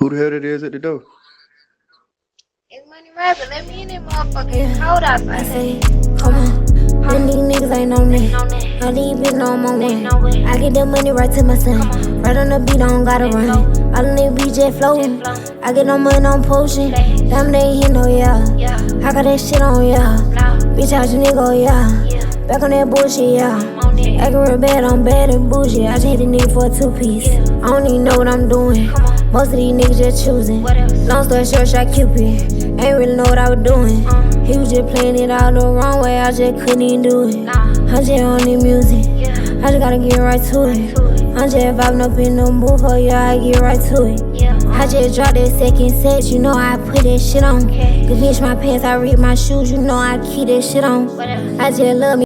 Who the hell that is at the door? It's Money Rabbit. Let me in that motherfucker. It's cold outside. I say, come on. Them these niggas ain't on me. All these bitches know I'm on one. I get the money right to my son. Right on the beat, I don't gotta run. All of them bitch jet floating. I get no money on potion. Damn, they ain't hit no yeah. I got that shit on yeah. Bitch out you nigga, yeah. Back on that bullshit, yeah. Acting real bad, I'm bad and bullshit. I just hit a nigga for a 2-piece. I don't even know what I'm doing. Most of these niggas just choosing. Long story short, shot Cupid. Ain't really know what I was doing. He was just playing it all the wrong way. I just couldn't even do it. I just on the music. I just gotta get right to it. I'm just vibing up in the booth, oh yeah, I get right to it. I just dropped that second set, you know I put that shit on. Cause bitch, my pants, I rip my shoes, you know I keep that shit on. I just love me.